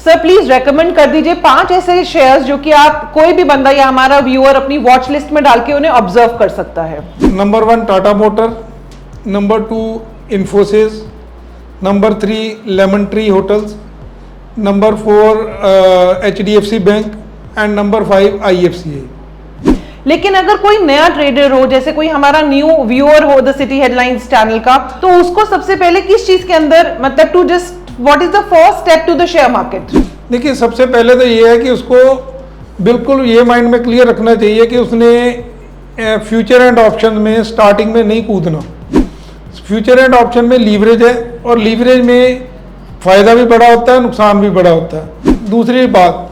Sir please recommend कर दीजिए 5 ऐसे शेयर्स जो कि आप कोई भी बंदा या हमारा व्यूअर अपनी वॉच लिस्ट में डाल के उन्हें ऑब्जर्व कर सकता है। Number 1 Tata motor, number 2 Infosys, number 3 lemon tree hotels, number 4 HDFC bank and number 5 IFCI। लेकिन अगर कोई नया ट्रेडर हो, जैसे कोई हमारा न्यू व्यूअर हो द सिटी हेडलाइंस चैनल का, तो उसको सबसे पहले किस चीज के अंदर मतलब to just what is the first step to the share market? देखिए, सबसे पहले तो ये है कि उसको बिल्कुल ये माइंड में क्लियर रखना चाहिए कि उसने फ्यूचर एंड ऑप्शन में स्टार्टिंग में नहीं कूदना। फ्यूचर एंड ऑप्शन में लीवरेज है और लीवरेज में फ़ायदा भी बड़ा होता है, नुकसान भी बड़ा होता है। दूसरी बात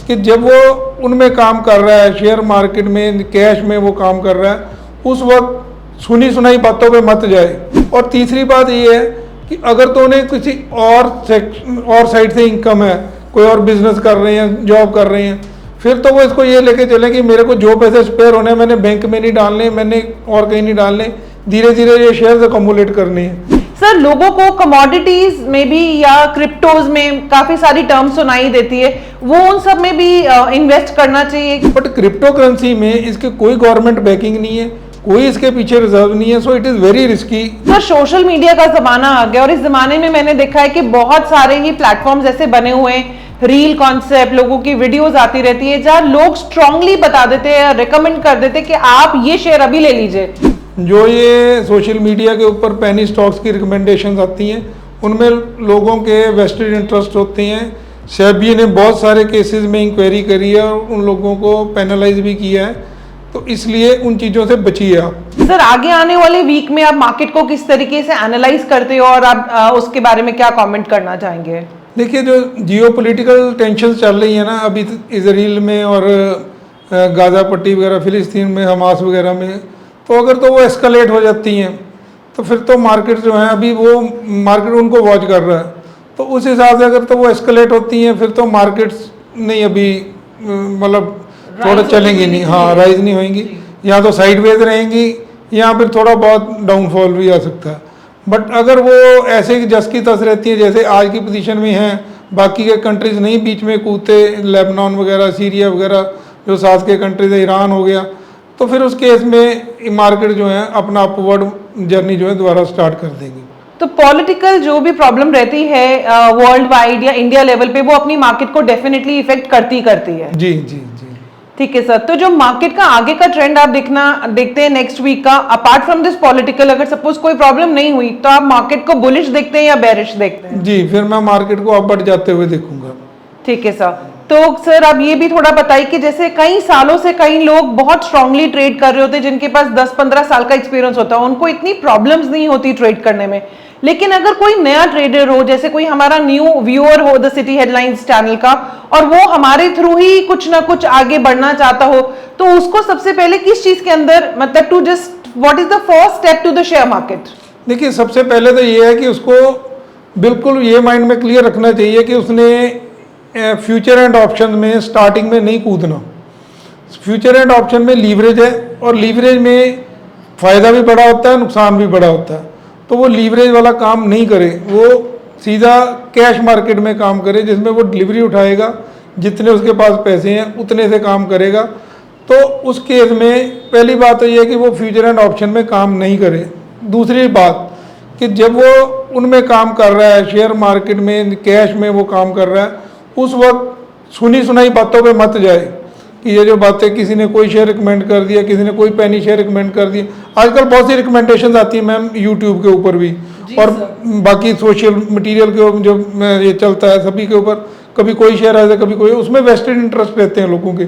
कि जब वो उनमें काम कर रहा है, शेयर मार्केट में कैश में वो काम कर रहा है, उस वक्त सुनी सुनाई बातों पे मत जाए। और तीसरी बात ये है कि अगर तो उन्हें किसी और साइड से इनकम है, कोई और बिजनेस कर रहे हैं, जॉब कर रहे हैं, फिर तो वो इसको ये लेके चले कि मेरे को जो पैसे स्पेयर होने मैंने बैंक में नहीं डालने, मैंने और कहीं नहीं डालने, धीरे धीरे ये शेयर्स अकोमुलेट करने हैं। सर लोगों को कमोडिटीज में भी या क्रिप्टोज में काफी सारी टर्म सुनाई देती है, वो उन सब में भी इन्वेस्ट करना चाहिए। बट क्रिप्टो करेंसी में इसके कोई गवर्नमेंट बैकिंग नहीं है, कोई इसके पीछे रिजर्व नहीं है, so it is very risky. Sir social media का जमाना आ गया और इस जमाने में मैंने देखा है कि बहुत सारे ही प्लेटफॉर्म्स ऐसे बने हुए हैं, रील कॉन्सेप्ट, लोगों की वीडियोस आती रहती है जहां लोग स्ट्रांगली बता देते हैं, रिकमेंड कर देते हैं कि आप ये शेयर अभी ले लीजिए। जो ये सोशल मीडिया के ऊपर पेनी स्टॉक्स की रिकमेंडेशंस आती हैं, उनमें लोगों के वेस्टेड इंटरेस्ट होते हैं। सेबी ने बहुत सारे केसेस में इंक्वायरी करी है और उन लोगों को पेनलाइज भी किया है, तो इसलिए उन चीज़ों से बचिए आप। सर आगे आने वाले वीक में आप मार्केट को किस तरीके से एनालाइज करते हो और आप उसके बारे में क्या कमेंट करना चाहेंगे? देखिए, जो जियोपॉलिटिकल टेंशन चल रही है ना अभी इजराइल में और गाज़ा पट्टी वगैरह, फिलिस्तीन में, हमास वगैरह में, तो अगर तो वो एस्केलेट हो जाती हैं तो फिर तो मार्केट जो है अभी वो मार्केट उनको वॉच कर रहा है, तो उस हिसाब से अगर तो वो एस्केलेट होती हैं फिर तो मार्केट्स नहीं अभी मतलब थोड़ा चलेंगी नहीं, हाँ राइज नहीं होंगी, या तो साइडवेज रहेंगी या फिर थोड़ा बहुत डाउनफॉल भी आ सकता है। बट अगर वो ऐसे जस की तस रहती है जैसे आज की पोजीशन में हैं, बाकी के कंट्रीज नहीं बीच में कूदते, लेबनान वगैरह, सीरिया वगैरह जो साथ के कंट्रीज है, ईरान हो गया, तो फिर उस केस में मार्केट जो है अपना अपवर्ड जर्नी जो है दोबारा स्टार्ट कर देगी। तो पॉलिटिकल जो भी प्रॉब्लम रहती है वर्ल्ड वाइड या इंडिया लेवल पे, वो अपनी मार्केट को डेफिनेटली इफेक्ट करती है। जी जी जी, ठीक है सर। तो जो मार्केट का आगे का ट्रेंड आप देखते हैं नेक्स्ट वीक का, अपार्ट फ्रॉम दिस पॉलिटिकल, अगर सपोज कोई प्रॉब्लम नहीं हुई तो आप मार्केट को बुलिश देखते हैं या बेरिश देखते हैं? जी, फिर मैं मार्केट को अपवर्ड जाते हुए देखूंगा। ठीक है सर। तो सर आप ये भी थोड़ा बताइए कि जैसे कई सालों से कई लोग बहुत स्ट्रांगली ट्रेड कर रहे होते हैं, जिनके पास 10-15 साल का एक्सपीरियंस होता है, उनको इतनी प्रॉब्लम्स नहीं होती ट्रेड करने में। लेकिन अगर कोई नया ट्रेडर हो, जैसे कोई हमारा न्यू व्यूअर हो द सिटी हेडलाइंस चैनल का, और वो हमारे थ्रू ही कुछ ना कुछ आगे बढ़ना चाहता हो, तो उसको सबसे पहले किस चीज के अंदर मतलब to just what is the first step to the share market? देखिए, सबसे पहले तो ये है कि उसको बिल्कुल ये माइंड में क्लियर रखना चाहिए कि उसने फ्यूचर एंड ऑप्शन में स्टार्टिंग में नहीं कूदना। फ्यूचर एंड ऑप्शन में लीवरेज है और लीवरेज में फ़ायदा भी बड़ा होता है, नुकसान भी बड़ा होता है, तो वो लीवरेज वाला काम नहीं करे, वो सीधा कैश मार्केट में काम करे जिसमें वो डिलीवरी उठाएगा, जितने उसके पास पैसे हैं उतने से काम करेगा। तो उस केस में पहली बात तो ये है कि वो फ्यूचर एंड ऑप्शन में काम नहीं करे। दूसरी बात कि जब वो उनमें काम कर रहा है, शेयर मार्केट में कैश में वो काम कर रहा है, उस वक्त सुनी सुनाई बातों पे मत जाए कि ये जो बातें किसी ने कोई शेयर रिकमेंड कर दिया, किसी ने कोई पेनी शेयर रिकमेंड कर दिया। आजकल बहुत सी रिकमेंडेशंस आती हैं मैम यूट्यूब के ऊपर भी और बाकी सोशल मटेरियल के जो ये चलता है सभी के ऊपर, कभी कोई शेयर आता है कभी कोई, उसमें वेस्टेड इंटरेस्ट रहते हैं लोगों के।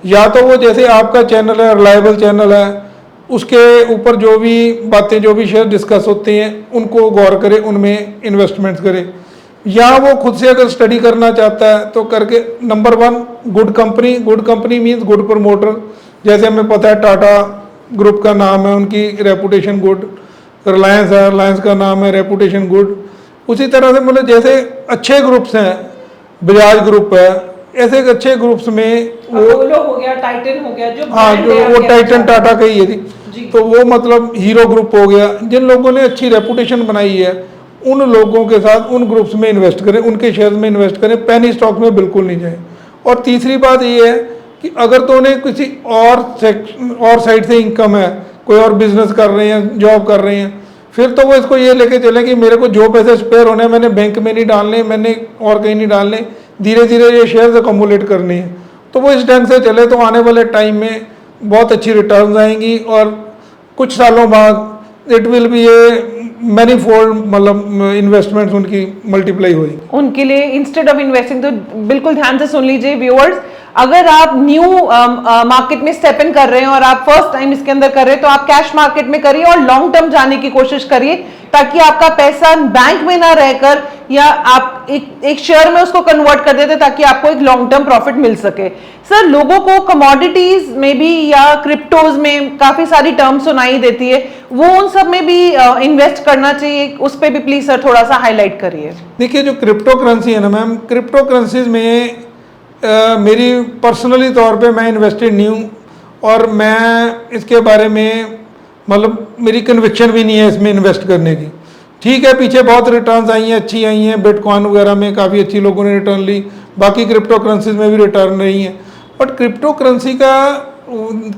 या तो वो जैसे आपका चैनल है, रिलायबल चैनल है, उसके ऊपर जो भी बातें, जो भी शेयर डिस्कस होते हैं उनको गौर करे, उनमें इन्वेस्टमेंट्स करे। या वो खुद से अगर स्टडी करना चाहता है तो करके number 1 good company means good promoter. जैसे हमें पता है टाटा ग्रुप का नाम है, उनकी रेपुटेशन गुड, रिलायंस है, रिलायंस का नाम है, रेपुटेशन गुड। उसी तरह से मतलब जैसे अच्छे ग्रुप्स हैं, बजाज ग्रुप है, ऐसे अच्छे ग्रुप्स में वो हो गया, टाइटन हो गया, जो हाँ जो वो टाइटन टाटा का ही है जी, तो वो मतलब हीरो ग्रुप हो गया, जिन लोगों ने अच्छी रेपुटेशन बनाई है उन लोगों के साथ उन ग्रुप्स में इन्वेस्ट करें, उनके शेयर में इन्वेस्ट करें, पेनी स्टॉक में बिल्कुल नहीं जाए। और तीसरी बात ये है कि अगर तो उन्हें किसी और साइड से इनकम है, कोई और बिजनेस कर रहे हैं, जॉब कर रहे हैं, फिर तो वो इसको ये लेके चले कि मेरे को जो पैसे स्पेयर होने हैं मैंने बैंक में नहीं डालने, मैंने और कहीं नहीं डालने, धीरे धीरे ये शेयर्स अकोमुलेट करने हैं। तो वो इस ढंग से चले तो आने वाले टाइम में बहुत अच्छी रिटर्न्स आएंगी और कुछ सालों बाद it will be A manifold, मतलब इन्वेस्टमेंट्स उनकी मल्टीप्लाई होगी उनके लिए। इंस्टेड ऑफ इन्वेस्टिंग, तो बिल्कुल ध्यान से सुन लीजिए व्यूअर्स, अगर आप न्यू मार्केट में स्टेप इन कर रहे हैं और आप फर्स्ट टाइम इसके अंदर कर रहे हैं तो आप कैश मार्केट में करिए और लॉन्ग टर्म जाने की कोशिश करिए, ताकि आपका पैसा बैंक में ना रहकर या आप एक शेयर में उसको कन्वर्ट कर देते ताकि आपको एक लॉन्ग टर्म प्रॉफिट मिल सके। सर, लोगों को कमोडिटीज में भी या क्रिप्टोज में काफी सारी टर्म सुनाई देती है, वो उन सब में भी इन्वेस्ट करना चाहिए, उस पर भी प्लीज सर थोड़ा सा हाईलाइट करिए। देखिए, जो क्रिप्टो करेंसी है ना मैम, क्रिप्टो करेंसीज में मेरी पर्सनली तौर पे मैं इन्वेस्टेड नहीं हूँ और मैं इसके बारे में, मतलब मेरी कन्विक्शन भी नहीं है इसमें इन्वेस्ट करने की। ठीक है, पीछे बहुत रिटर्न्स आई हैं, अच्छी आई हैं, बिटकॉइन वगैरह में काफ़ी अच्छी लोगों ने रिटर्न ली, बाकी क्रिप्टो करेंसीज में भी रिटर्न रही हैं। बट क्रिप्टो करेंसी का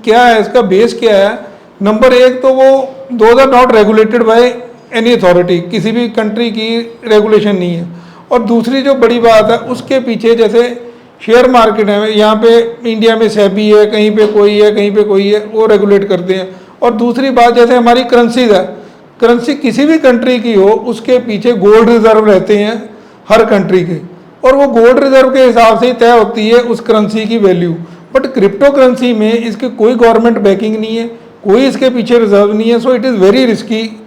क्या है, इसका बेस क्या है? नंबर एक तो वो those are not regulated by any authority, किसी भी कंट्री की रेगुलेशन नहीं है। और दूसरी जो बड़ी बात है, उसके पीछे जैसे शेयर मार्केट है, यहाँ पे इंडिया में सेबी है, कहीं पे कोई है, कहीं पे कोई है, वो रेगुलेट करते हैं। और दूसरी बात, जैसे हमारी करेंसीज है, करेंसी किसी भी कंट्री की हो, उसके पीछे गोल्ड रिजर्व रहते हैं हर कंट्री के, और वो गोल्ड रिजर्व के हिसाब से ही तय होती है उस करेंसी की वैल्यू। बट क्रिप्टो करेंसी में इसकी कोई गवर्नमेंट बैकिंग नहीं है, कोई इसके पीछे रिजर्व नहीं है, so it is very risky